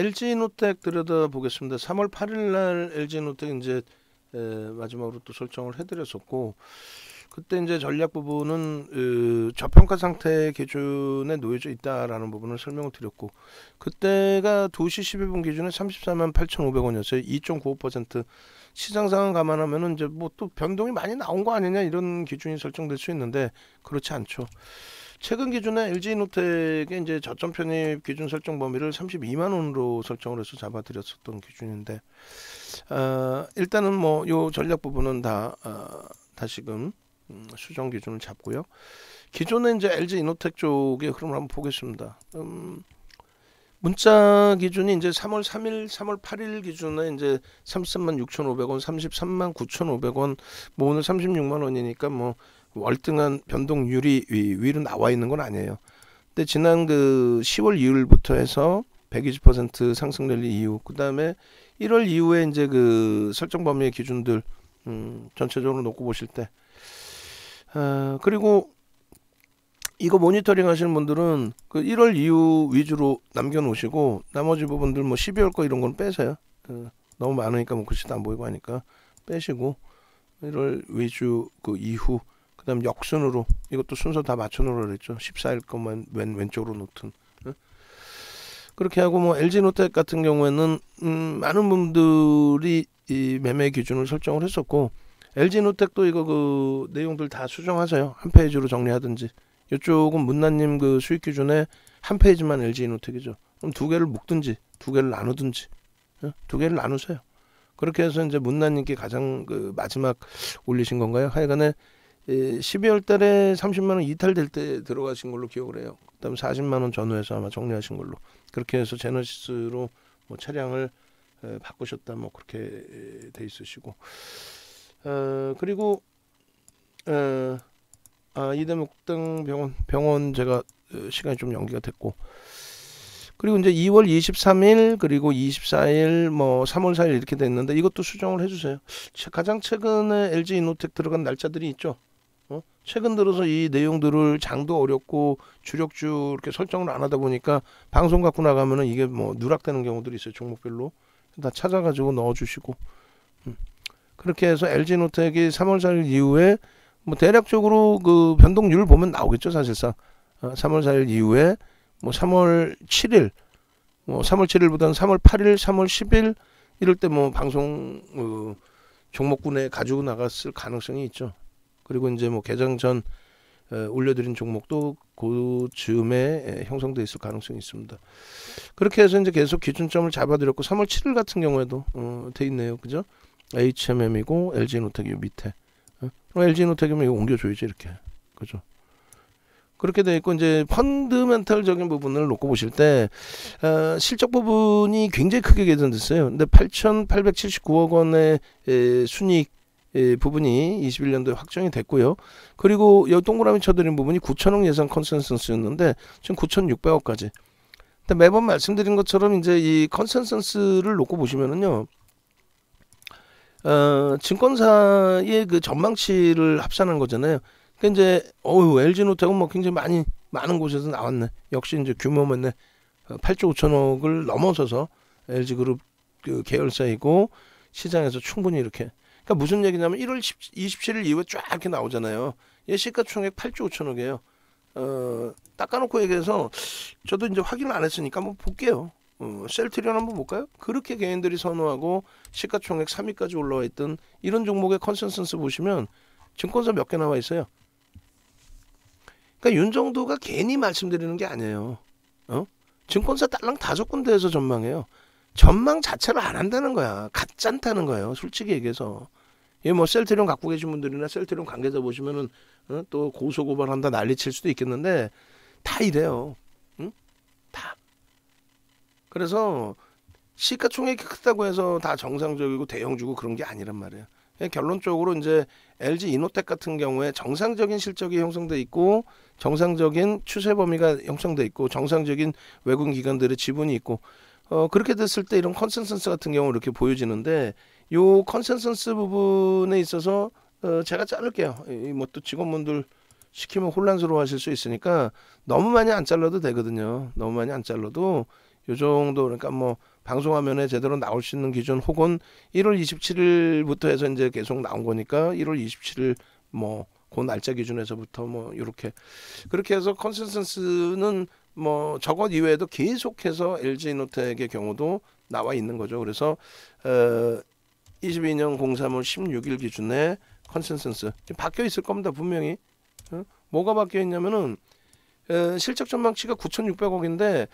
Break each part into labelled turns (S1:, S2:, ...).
S1: LG노텍 들여다보겠습니다. 3월 8일 날 LG노텍 이제 마지막으로 또 설정을 해드렸었고, 그때 이제 전략 부분은 저평가 상태 기준에 놓여져 있다라는 부분을 설명을 드렸고, 그때가 2시 12분 기준에 34만 8,500원이었어요. 2.95%. 시장 상황 감안하면은 이제 뭐 또 변동이 많이 나온 거 아니냐 이런 기준이 설정될 수 있는데 그렇지 않죠. 최근 기준에 LG노텍의 이제 저점 편입 기준 설정 범위를 32만 원으로 설정을 해서 잡아드렸었던 기준인데, 일단은 뭐 요 전략 부분은 다 다시금 수정 기준을 잡고요. 기존에 이제 LG이노텍 쪽의 흐름을 한번 보겠습니다. 문자 기준이 이제 3월 3일, 3월 8일 기준에 이제 33만 6,500원, 33만 9,500원, 뭐 오늘 36만 원이니까 뭐 월등한 변동률이 위로 나와 있는 건 아니에요. 근데 지난 그 10월 2일부터 해서 120% 상승 랠리 이후, 그 다음에 1월 이후에 이제 그 설정 범위의 기준들 전체적으로 놓고 보실 때, 그리고 이거 모니터링 하시는 분들은 그 1월 이후 위주로 남겨놓으시고 나머지 부분들 뭐 12월 거 이런 건 빼세요. 너무 많으니까 뭐 글씨도 안 보이고 하니까 빼시고 1월 위주 그 이후, 그 다음 역순으로 이것도 순서 다 맞춰놓으라 그랬죠. 14일 것만 왼쪽으로 놓든. 그렇게 하고 뭐 LG노텍 같은 경우에는 많은 분들이 이 매매 기준을 설정을 했었고, LG노텍도 이거 그 내용들 다 수정하세요. 한 페이지로 정리하든지. 이쪽은 문나님 그 수익 기준에 한 페이지만 LG이노텍이죠. 그럼 두 개를 묶든지 두 개를 나누든지, 두 개를 나누세요. 그렇게 해서 이제 문나님께 가장 그 마지막 올리신 건가요? 하여간에 12월 달에 30만 원 이탈될 때 들어가신 걸로 기억을 해요. 그다음 40만 원 전후에서 아마 정리하신 걸로. 그렇게 해서 제너시스로 뭐 차량을 바꾸셨다 뭐 그렇게 돼 있으시고, 그리고 이대목당 병원 제가 시간이 좀 연기가 됐고, 그리고 이제 2월 23일 그리고 24일 뭐 3월 4일 이렇게 됐는데 이것도 수정을 해주세요. 가장 최근에 LG이노텍 들어간 날짜들이 있죠. 최근 들어서 이 내용들을 장도 어렵고 주력주 이렇게 설정을 안 하다 보니까 방송 갖고 나가면은 이게 뭐 누락되는 경우들이 있어요. 종목별로 다 찾아가지고 넣어주시고, 그렇게 해서 LG노텍이 3월 4일 이후에 뭐 대략적으로 그 변동률을 보면 나오겠죠. 사실상 3월 4일 이후에 뭐 3월 7일, 뭐 3월 7일보다는 3월 8일, 3월 10일 이럴 때 뭐 방송 종목군에 가지고 나갔을 가능성이 있죠. 그리고 이제 뭐 개장 전 올려드린 종목도 그 즈음에 형성돼 있을 가능성이 있습니다. 그렇게 해서 이제 계속 기준점을 잡아드렸고, 3월 7일 같은 경우에도 돼 있네요. 그죠? HMM이고 LG노텍이 밑에. LG노텍이면 이거 옮겨줘야지 이렇게. 그죠? 그렇게 돼 있고, 이제 펀드멘탈적인 부분을 놓고 보실 때 실적 부분이 굉장히 크게 개선됐어요. 근데 8,879억 원의 순이익 부분이 21년도에 확정이 됐고요. 그리고 여기 동그라미 쳐드린 부분이 9천억 예상 컨센서스였는데 지금 9,600억까지. 근데 매번 말씀드린 것처럼 이제 이 컨센서스를 놓고 보시면은요, 증권사의 그 전망치를 합산한 거잖아요. 그러니까 이제 LG노텍은 뭐 굉장히 많은 곳에서 나왔네. 역시 이제 규모면 8조 5천억을 넘어서서 LG그룹 그 계열사이고 시장에서 충분히 이렇게. 그러니까 무슨 얘기냐면 1월 27일 이후에 쫙 이렇게 나오잖아요. 얘 시가총액 8조 5천억이에요. 닦아놓고 얘기해서 저도 이제 확인을 안 했으니까 한번 볼게요. 셀트리온 한번 볼까요? 그렇게 개인들이 선호하고 시가총액 3위까지 올라와 있던 이런 종목의 컨센서스 보시면 증권사 몇 개 나와 있어요. 그러니까 윤정도가 괜히 말씀드리는 게 아니에요. 증권사 딸랑 5군데에서 전망해요. 전망 자체를 안 한다는 거야. 가짠다는 거예요. 솔직히 얘기해서. 뭐 셀트리온 갖고 계신 분들이나 셀트리온 관계자 보시면은 또 고소고발한다 난리칠 수도 있겠는데 다 이래요. 다. 그래서 시가총액이 크다고 해서 다 정상적이고 대형주고 그런 게 아니란 말이에요. 결론적으로 이제 LG이노텍 같은 경우에 정상적인 실적이 형성돼 있고, 정상적인 추세 범위가 형성돼 있고, 정상적인 외국 기관들의 지분이 있고, 그렇게 됐을 때 이런 컨센서스 같은 경우 이렇게 보여지는데, 요 컨센서스 부분에 있어서 제가 자를게요. 뭐 또 직원분들 시키면 혼란스러워 하실 수 있으니까 너무 많이 안 잘라도 되거든요. 너무 많이 안 잘라도 요 정도 그러니까 뭐 방송화면에 제대로 나올 수 있는 기준 혹은 1월 27일부터 해서 이제 계속 나온 거니까 1월 27일 뭐 그 날짜 기준에서부터 뭐 이렇게 그렇게 해서 컨센서스는 뭐 저것 이외에도 계속해서 LG노텍의 경우도 나와 있는 거죠. 그래서 22년 03월 16일 기준에 컨센서스 바뀌어 있을 겁니다. 분명히. 뭐가 바뀌어 있냐면은 실적 전망치가 9,600억인데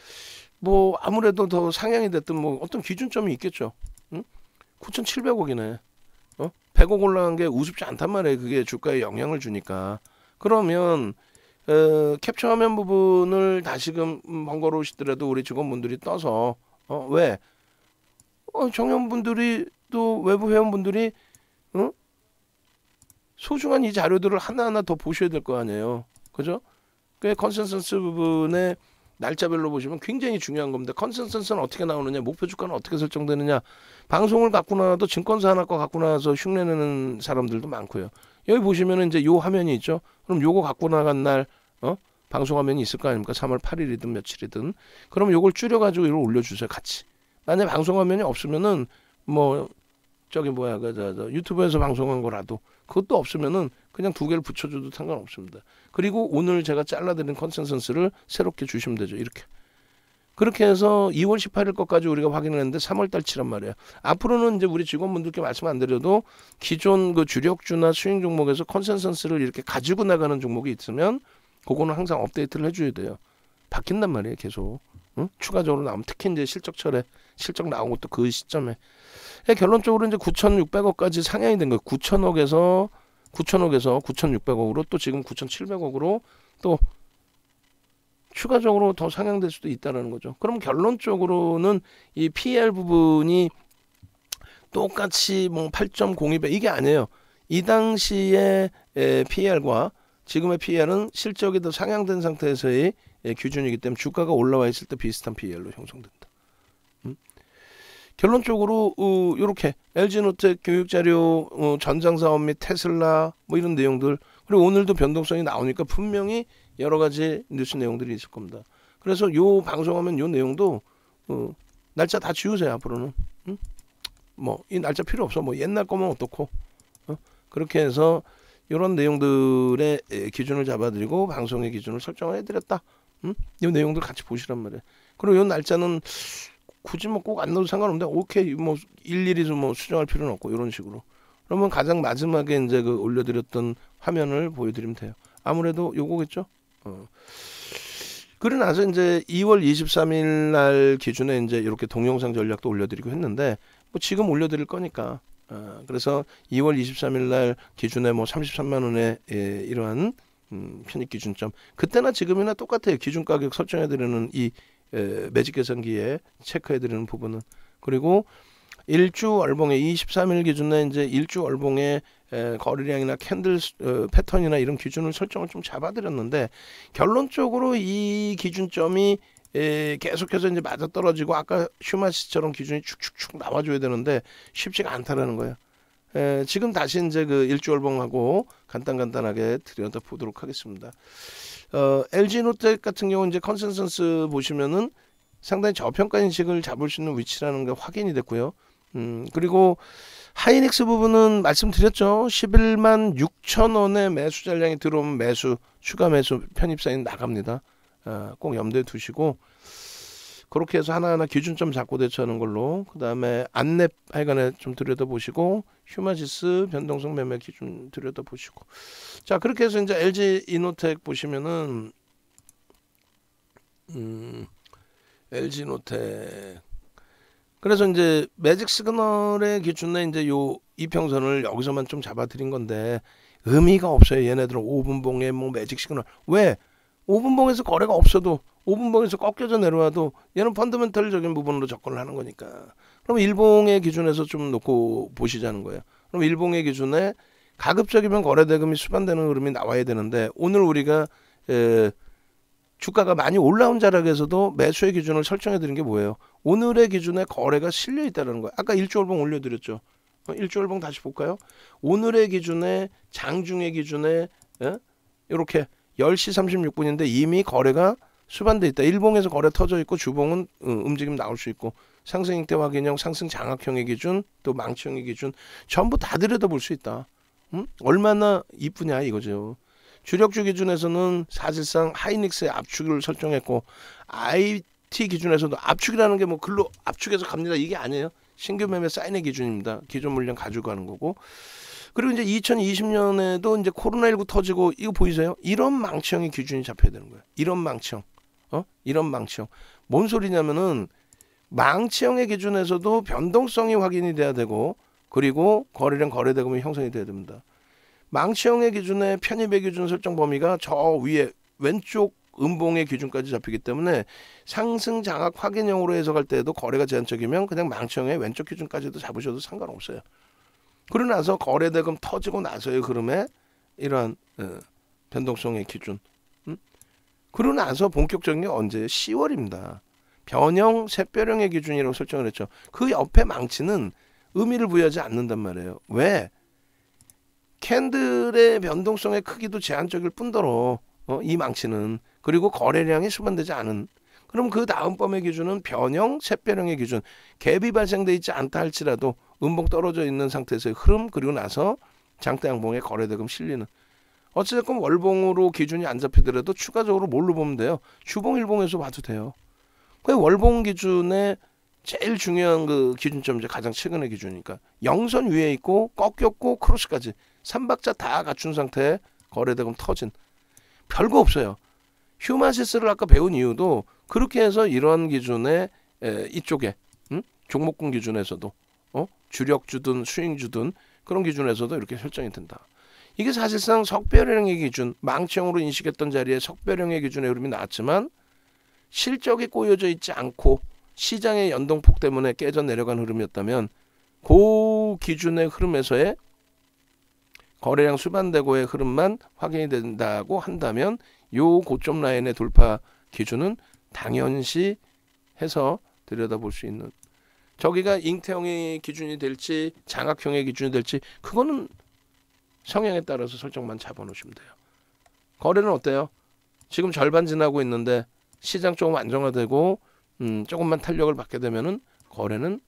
S1: 뭐 아무래도 더 상향이 됐든 뭐 어떤 기준점이 있겠죠. 9,700억이네. 100억 올라간 게 우습지 않단 말이에요. 그게 주가에 영향을 주니까. 그러면 캡처화면 부분을 다시금 번거로우시더라도 우리 직원분들이 떠서 왜? 정연분들이 또 외부 회원분들이 소중한 이 자료들을 하나하나 더 보셔야 될 거 아니에요. 그죠? 그 컨센서스 부분에 날짜별로 보시면 굉장히 중요한 겁니다. 컨센서스는 어떻게 나오느냐, 목표 주가는 어떻게 설정되느냐. 방송을 갖고 나와도 증권사 하나 거 갖고 나와서 흉내내는 사람들도 많고요. 여기 보시면은 이제 요 화면이 있죠. 그럼 요거 갖고 나간 날 방송 화면이 있을 거 아닙니까? 3월 8일이든 며칠이든. 그럼 요걸 줄여가지고 이걸 올려주세요. 같이. 만약 방송 화면이 없으면은 뭐 저기 뭐야 그 유튜브에서 방송한 거라도 그것도 없으면은 그냥 두 개를 붙여줘도 상관없습니다. 그리고 오늘 제가 잘라드린 컨센서스를 새롭게 주시면 되죠. 이렇게. 그렇게 해서 2월 18일 것까지 우리가 확인을 했는데 3월 달치란 말이에요. 앞으로는 이제 우리 직원분들께 말씀 안 드려도 기존 그 주력주나 수익 종목에서 컨센서스를 이렇게 가지고 나가는 종목이 있으면 그거는 항상 업데이트를 해줘야 돼요. 바뀐단 말이에요. 계속. 추가적으로 나오면 특히 이제 실적철에 실적 나온 것도 그 시점에 결론적으로 이제 9,600억까지 상향이 된 거예요. 9,000억에서 9,600억으로 또 지금 9,700억으로 또 추가적으로 더 상향될 수도 있다는 거죠. 그럼 결론적으로는 이 PER 부분이 똑같이 뭐 8.02배 이게 아니에요. 이 당시의 PER과 지금의 PER은 실적이 더 상향된 상태에서의 기준이기 때문에 주가가 올라와 있을 때 비슷한 PER로 형성된다. 결론적으로 이렇게 LG노텍 교육자료, 전장사업 및 테슬라 뭐 이런 내용들 그리고 오늘도 변동성이 나오니까 분명히 여러 가지 뉴스 내용들이 있을 겁니다. 그래서 요 방송하면 요 내용도 날짜 다 지우세요 앞으로는. 뭐 이 날짜 필요 없어. 뭐 옛날 거면 어떻고. 그렇게 해서 이런 내용들의 기준을 잡아드리고 방송의 기준을 설정을 해드렸다. 이 내용들 같이 보시란 말이에요. 그리고 이 날짜는 굳이 뭐 꼭 안 넣어도 상관없는데 오케이 뭐 일일이 좀 뭐 수정할 필요는 없고 이런 식으로. 그러면 가장 마지막에 이제 그 올려드렸던 화면을 보여드리면 돼요. 아무래도 요거겠죠. 그러고 나서 이제 2월 23일 날 기준에 이제 이렇게 동영상 전략도 올려드리고 했는데 뭐 지금 올려드릴 거니까. 그래서 2월 23일 날 기준에 뭐 33만 원의 이러한 편입 기준점. 그때나 지금이나 똑같아요. 기준 가격 설정해드리는 이 매직 계산기에 체크해드리는 부분은. 그리고 일주 월봉의 23일 기준에 이제 일주 월봉의 거래량이나 캔들 패턴이나 이런 기준을 설정을 좀 잡아드렸는데 결론적으로 이 기준점이 계속해서 이제 맞아떨어지고 아까 슈마시처럼 기준이 축축축 나와줘야 되는데 쉽지가 않다라는 거예요. 지금 다시 이제 그 일주월봉하고 간단하게 들여다보도록 하겠습니다. LG노텍 같은 경우 이제 컨센서스 보시면은 상당히 저평가 인식을 잡을 수 있는 위치라는 게 확인이 됐고요. 그리고 하이닉스 부분은 말씀드렸죠. 11만 6천 원의 매수 잔량이 들어오면 추가 매수 편입 사인 나갑니다. 꼭 염두에 두시고 그렇게 해서 하나하나 기준점 잡고 대처하는 걸로 그 다음에 안랩 하여간에 좀 들여다보시고 휴마지스 변동성 매매 기준 들여다보시고 자 그렇게 해서 이제 LG 이노텍 보시면은 LG 노텍 그래서 이제 매직 시그널의 기준에 이제 요 이평선을 여기서만 좀 잡아드린 건데 의미가 없어요. 얘네들은 5분봉에 뭐 매직 시그널 왜 5분봉에서 거래가 없어도 5분봉에서 꺾여져 내려와도 얘는 펀더멘털적인 부분으로 접근을 하는 거니까 그럼 일봉의 기준에서 좀 놓고 보시자는 거예요. 그럼 일봉의 기준에 가급적이면 거래대금이 수반되는 흐름이 나와야 되는데 오늘 우리가 주가가 많이 올라온 자락에서도 매수의 기준을 설정해 드린 게 뭐예요? 오늘의 기준에 거래가 실려 있다는 거예요. 아까 일주월봉 올려드렸죠. 일주월봉 다시 볼까요? 오늘의 기준에 장중의 기준에 이렇게 10시 36분인데 이미 거래가 수반돼 있다. 일봉에서 거래 터져 있고 주봉은 움직임 나올 수 있고 상승 잉태 확인형, 상승 장악형의 기준, 또 망치형의 기준 전부 다 들여다볼 수 있다. 얼마나 이쁘냐 이거죠. 주력주 기준에서는 사실상 하이닉스의 압축을 설정했고 IT 기준에서도 압축이라는 게 뭐 글로 압축해서 갑니다 이게 아니에요. 신규 매매 사인의 기준입니다. 기존 물량 가지고 가는 거고. 그리고 이제 2020년에도 이제 코로나19 터지고 이거 보이세요? 이런 망치형의 기준이 잡혀야 되는 거예요. 이런 망치형. 이런 망치형. 뭔 소리냐면은 망치형의 기준에서도 변동성이 확인이 돼야 되고 그리고 거래량 거래대금이 형성이 돼야 됩니다. 망치형의 기준에 편입의 기준 설정 범위가 저 위에 왼쪽 음봉의 기준까지 잡히기 때문에 상승 장악 확인형으로 해석할 때에도 거래가 제한적이면 그냥 망치형의 왼쪽 기준까지도 잡으셔도 상관없어요. 그러고 나서 거래대금 터지고 나서의 흐름에 이러한 변동성의 기준. 그러고 나서 본격적인 게 언제? 10월입니다. 변형, 샛별형의 기준이라고 설정을 했죠. 그 옆에 망치는 의미를 부여하지 않는단 말이에요. 왜? 캔들의 변동성의 크기도 제한적일 뿐더러 이 망치는 그리고 거래량이 수반되지 않은 그럼 그 다음 범의 기준은 변형, 샛별형의 기준 갭이 발생돼 있지 않다 할지라도 음봉 떨어져 있는 상태에서의 흐름 그리고 나서 장대 양봉에 거래대금 실리는 어쨌든 월봉으로 기준이 안 잡히더라도 추가적으로 뭘로 보면 돼요? 주봉 일봉에서 봐도 돼요. 그 월봉 기준의 제일 중요한 그 기준점 이제 가장 최근의 기준이니까 영선 위에 있고 꺾였고 크로스까지 3박자 다 갖춘 상태에 거래대금 터진 별거 없어요. 휴마시스를 아까 배운 이유도 그렇게 해서 이런 기준에 이쪽에 종목군 기준에서도 주력주든 수익주든 그런 기준에서도 이렇게 설정이 된다. 이게 사실상 석별형의 기준, 망치형으로 인식했던 자리에 석별형의 기준의 흐름이 나왔지만 실적이 꼬여져 있지 않고 시장의 연동폭 때문에 깨져 내려간 흐름이었다면 그 기준의 흐름에서의 거래량 수반되고의 흐름만 확인이 된다고 한다면 요 고점 라인의 돌파 기준은 당연시 해서 들여다볼 수 있는 저기가 잉태형의 기준이 될지 장악형의 기준이 될지 그거는 성향에 따라서 설정만 잡아놓으시면 돼요. 거래는 어때요? 지금 절반 지나고 있는데 시장 조금 안정화되고 조금만 탄력을 받게 되면은 거래는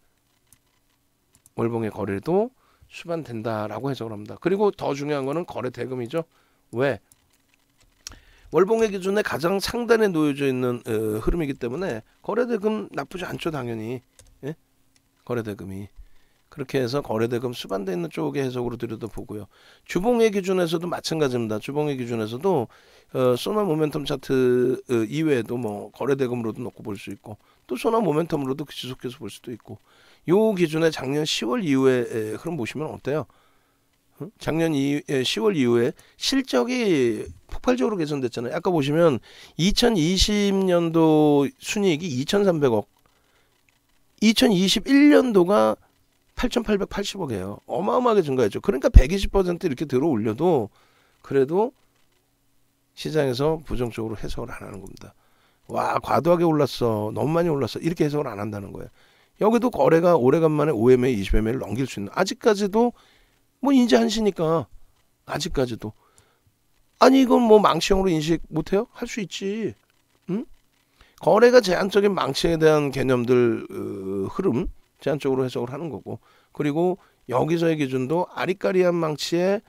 S1: 월봉의 거래도 수반된다라고 해석을 합니다. 그리고 더 중요한 거는 거래 대금이죠. 왜? 월봉의 기준에 가장 상단에 놓여져 있는 흐름이기 때문에 거래 대금 나쁘지 않죠, 당연히. 예? 거래 대금이. 그렇게 해서 거래대금 수반돼 있는 쪽의 해석으로 들여다보고요. 주봉의 기준에서도 마찬가지입니다. 주봉의 기준에서도 소나 모멘텀 차트 이외에도 뭐 거래대금으로도 놓고 볼 수 있고 또 소나 모멘텀으로도 지속해서 볼 수도 있고 요 기준에 작년 10월 이후에 흐름 보시면 어때요? 작년 10월 이후에 실적이 폭발적으로 개선됐잖아요. 아까 보시면 2020년도 순이익이 2,300억 2021년도가 8,880억이에요. 어마어마하게 증가했죠. 그러니까 120% 이렇게 들어 올려도 그래도 시장에서 부정적으로 해석을 안 하는 겁니다. 와 과도하게 올랐어. 너무 많이 올랐어. 이렇게 해석을 안 한다는 거예요. 여기도 거래가 오래간만에 5MA, 20MA를 넘길 수 있는 아직까지도 뭐 인지한시니까 아직까지도 아니 이건 뭐 망치형으로 인식 못해요? 할 수 있지. 응? 거래가 제한적인 망치에 대한 개념들 흐름 제한적으로 해석을 하는 거고 그리고 여기서의 기준도 아리까리한 망치에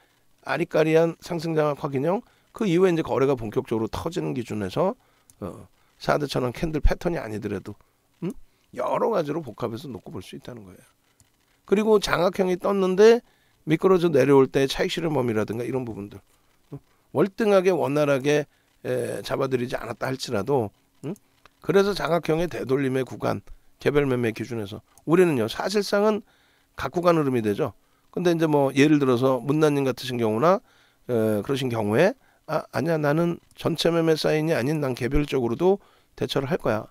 S1: 아리까리한 상승장악 확인형 그 이후에 이제 거래가 본격적으로 터지는 기준에서 4대 천원 캔들 패턴이 아니더라도 여러 가지로 복합해서 놓고 볼 수 있다는 거예요. 그리고 장악형이 떴는데 미끄러져 내려올 때 차익 실현 범위라든가 이런 부분들 월등하게 원활하게 잡아들이지 않았다 할지라도 그래서 장악형의 되돌림의 구간 개별 매매 기준에서 우리는요 사실상은 갖고 가는 흐름이 되죠. 근데 이제 뭐 예를 들어서 문나님 같으신 경우나 그러신 경우에 아니야 나는 전체 매매 사인이 아닌 난 개별적으로도 대처를 할 거야.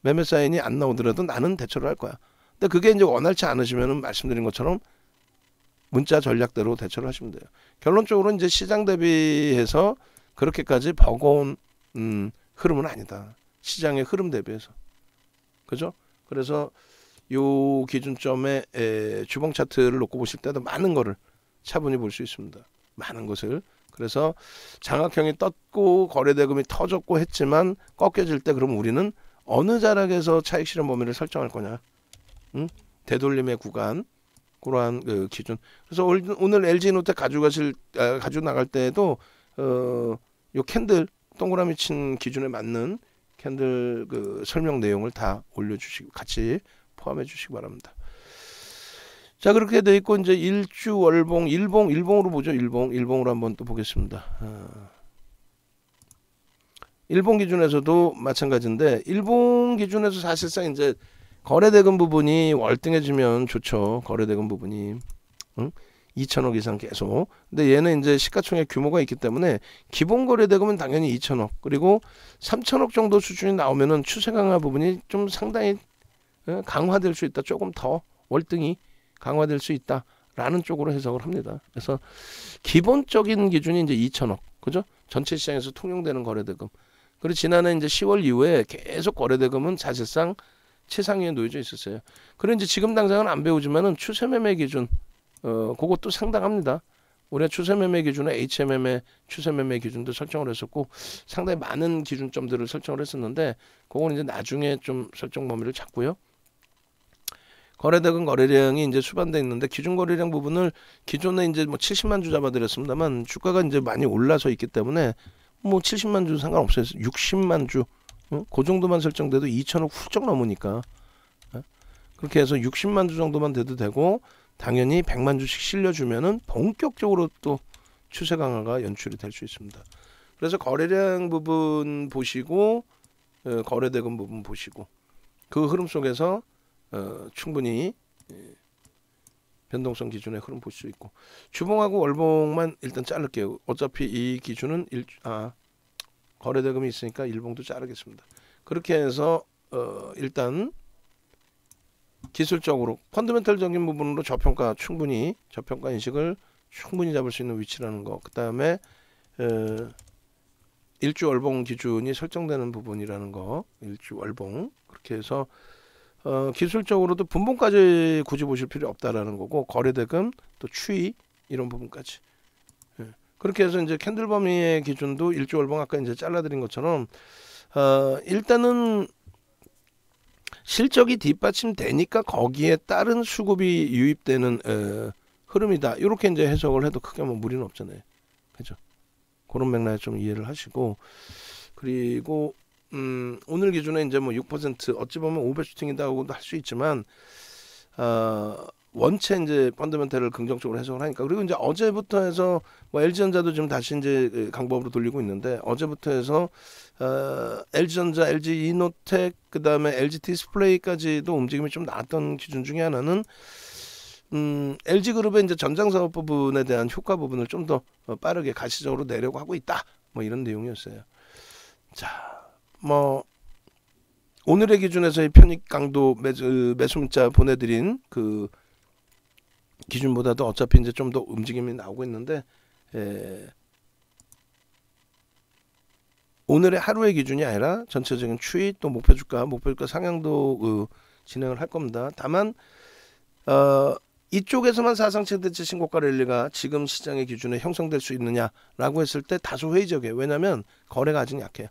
S1: 매매 사인이 안 나오더라도 나는 대처를 할 거야. 근데 그게 이제 원활치 않으시면은 말씀드린 것처럼 문자 전략대로 대처를 하시면 돼요. 결론적으로 이제 시장 대비해서 그렇게까지 버거운 흐름은 아니다. 시장의 흐름 대비해서. 그죠? 그래서 요 기준점에 주봉 차트를 놓고 보실 때도 많은 거를 차분히 볼 수 있습니다. 많은 것을 그래서 장악형이 떴고 거래대금이 터졌고 했지만 꺾여질 때 그럼 우리는 어느 자락에서 차익 실현 범위를 설정할 거냐? 응? 되돌림의 구간, 그러한 그 기준. 그래서 오늘 LG노텍 가지고 나갈 때에도 요 캔들 동그라미 친 기준에 맞는 캔들 그 설명 내용을 다 올려주시고 같이 포함해 주시기 바랍니다. 자, 그렇게 돼 있고 이제 일주 월봉 일봉으로 보죠. 일봉으로 한번 또 보겠습니다. 일봉 기준에서도 마찬가지인데 일봉 기준에서 사실상 이제 거래대금 부분이 월등해지면 좋죠. 거래대금 부분이 2천억 이상 계속. 근데 얘는 이제 시가총액 규모가 있기 때문에 기본 거래대금은 당연히 2천억, 그리고 3천억 정도 수준이 나오면은 추세 강화 부분이 좀 상당히 강화될 수 있다. 조금 더 월등히 강화될 수 있다라는 쪽으로 해석을 합니다. 그래서 기본적인 기준이 이제 2천억, 그죠? 전체 시장에서 통용되는 거래대금. 그리고 지난해 이제 10월 이후에 계속 거래대금은 사실상 최상위에 놓여져 있었어요. 그리고 이제 지금 당장은 안 배우지만은 추세 매매 기준, 그것도 상당합니다. 우리가 추세 매매 기준에 HMM의 추세 매매 기준도 설정을 했었고 상당히 많은 기준점들을 설정을 했었는데 그거는 이제 나중에 좀 설정 범위를 잡고요. 거래대금 거래량이 이제 수반돼 있는데 기준 거래량 부분을 기존에 이제 뭐 70만 주 잡아드렸습니다만 주가가 이제 많이 올라서 있기 때문에 뭐 70만 주 상관없어요. 60만 주, 그 정도만 설정돼도 2천억 훌쩍 넘으니까 그렇게 해서 60만 주 정도만 돼도 되고 당연히 100만 주씩 실려주면은 본격적으로 또 추세 강화가 연출이 될 수 있습니다. 그래서 거래량 부분 보시고 거래대금 부분 보시고 그 흐름 속에서 충분히 변동성 기준의 흐름 볼 수 있고 주봉하고 월봉만 일단 자를게요. 어차피 이 기준은 거래대금이 있으니까 일봉도 자르겠습니다. 그렇게 해서 일단 기술적으로 펀더멘털적인 부분으로 저평가 인식을 충분히 잡을 수 있는 위치라는 거. 그 다음에 일주 월봉 기준이 설정되는 부분이라는 거. 일주 월봉. 그렇게 해서 기술적으로도 분봉까지 굳이 보실 필요 없다라는 거고 거래대금 또 추이 이런 부분까지. 그렇게 해서 이제 캔들 범위의 기준도 일주 월봉 아까 이제 잘라드린 것처럼 일단은 실적이 뒷받침되니까 거기에 따른 수급이 유입되는 흐름이다. 이렇게 이제 해석을 해도 크게 뭐 무리는 없잖아요. 그죠? 그런 맥락에 좀 이해를 하시고 그리고 오늘 기준에 이제 뭐 6% 어찌 보면 오버슈팅이다고도 할 수 있지만 원체 이제 펀더멘털을 긍정적으로 해석을 하니까 그리고 이제 어제부터 해서 뭐 LG전자도 지금 다시 이제 강보합으로 돌리고 있는데 어제부터 해서 LG전자, LG이노텍 그다음에 LG디스플레이까지도 움직임이 좀 나왔던 기준 중에 하나는 LG그룹의 이제 전장사업 부분에 대한 효과 부분을 좀 더 빠르게 가시적으로 내려고 하고 있다. 뭐 이런 내용이었어요. 자, 뭐 오늘의 기준에서의 편입 강도 매수 문자 보내드린 그 기준보다도 어차피 이제 좀 더 움직임이 나오고 있는데 오늘의 하루의 기준이 아니라 전체적인 추이 또 목표주가 상향도 진행을 할 겁니다. 다만 이쪽에서만 사상 최대치 신고가 랠리가 지금 시장의 기준에 형성될 수 있느냐라고 했을 때 다소 회의적이에요. 왜냐하면 거래가 아직 약해요.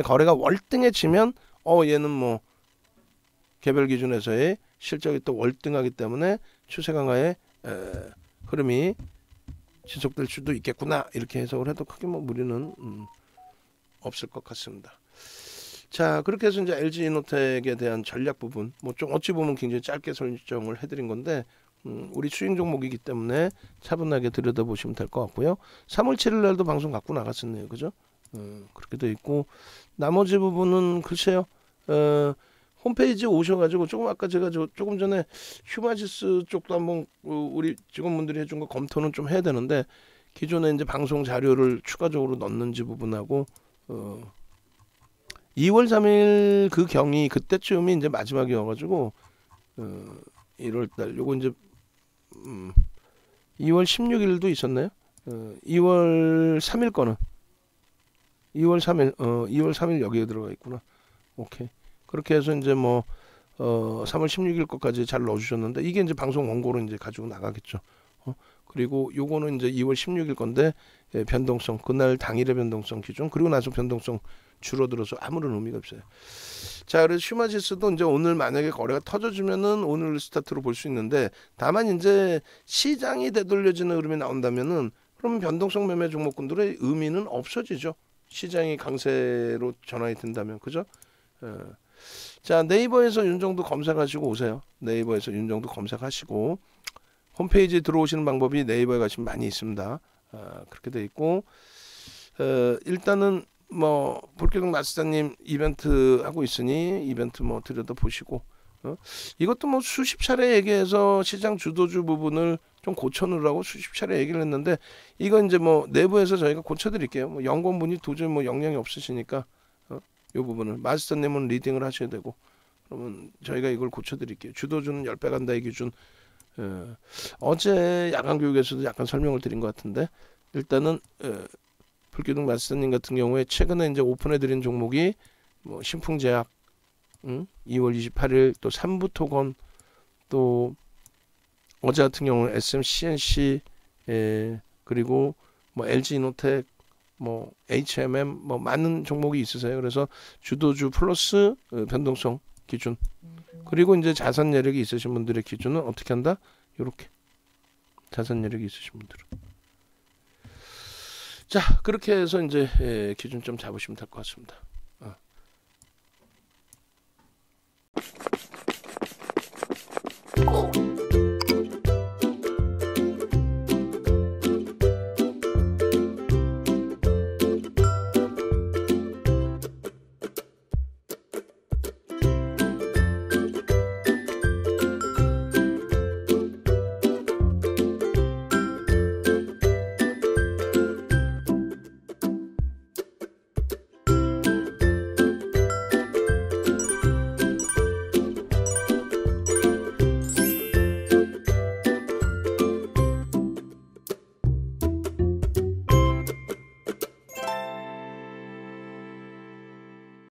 S1: 거래가 월등해지면 얘는 뭐 개별 기준에서의 실적이 또 월등하기 때문에 추세 강화의 흐름이 지속될 수도 있겠구나 이렇게 해석을 해도 크게 뭐 무리는 없을 것 같습니다. 자, 그렇게 해서 이제 LG이노텍에 대한 전략 부분 뭐 좀 어찌 보면 굉장히 짧게 설정을 해드린 건데 우리 수익 종목이기 때문에 차분하게 들여다보시면 될 것 같고요. 3월 7일 날도 방송 갖고 나갔었네요. 그죠? 그렇게 돼 있고 나머지 부분은 글쎄요. 홈페이지에 오셔가지고 아까 제가 조금 전에 휴마시스 쪽도 한번 우리 직원분들이 해준 거 검토는 좀 해야 되는데 기존에 이제 방송 자료를 추가적으로 넣는지 부분하고 2월 3일 그 경위 그때쯤이 이제 마지막이어가지고 1월달 요거 이제 2월 16일도 있었나요? 2월 3일 거는 2월 3일 여기에 들어가 있구나. 오케이. 그렇게 해서 이제 뭐 3월 16일 것까지 잘 넣어주셨는데 이게 이제 방송 원고로 이제 가지고 나가겠죠. 그리고 요거는 이제 2월 16일 건데 변동성 그날 당일의 변동성 기준 그리고 나서 변동성 줄어들어서 아무런 의미가 없어요. 자, 그래서 슈마지수도 이제 오늘 만약에 거래가 터져주면은 오늘 스타트로 볼 수 있는데 다만 이제 시장이 되돌려지는 흐름이 나온다면은 그럼 변동성 매매 종목군들의 의미는 없어지죠. 시장이 강세로 전환이 된다면 그죠? 자, 네이버에서 윤정도 검색하시고 오세요. 네이버에서 윤정도 검색하시고 홈페이지에 들어오시는 방법이 네이버에 가시면 많이 있습니다. 그렇게 돼 있고 일단은 뭐 볼케동 마스터님 이벤트 하고 있으니 이벤트 뭐 들여다 보시고 이것도 뭐 수십 차례 얘기해서 시장 주도주 부분을 좀 고쳐놓으라고 수십 차례 얘기를 했는데 이건 이제 뭐 내부에서 저희가 고쳐드릴게요. 뭐 연구원분이 도저히 뭐 역량이 없으시니까 이 부분을 마스터님은 리딩을 하셔야 되고 그러면 저희가 이걸 고쳐드릴게요. 주도주는 10배 간다 이 기준. 어제 야간 교육에서도 약간 설명을 드린 것 같은데 일단은 불기둥 마스터님 같은 경우에 최근에 이제 오픈해드린 종목이 뭐 신풍제약, 2월 28일 또 삼부토건 또 어제 같은 경우는 SMCNC 그리고 뭐 LG이노텍 뭐 HMM 뭐 많은 종목이 있으세요. 그래서 주도주 플러스 변동성 기준 그리고 이제 자산 여력이 있으신 분들의 기준은 어떻게 한다? 이렇게 자산 여력이 있으신 분들은 자 그렇게 해서 이제 기준 좀 잡으시면 될 것 같습니다.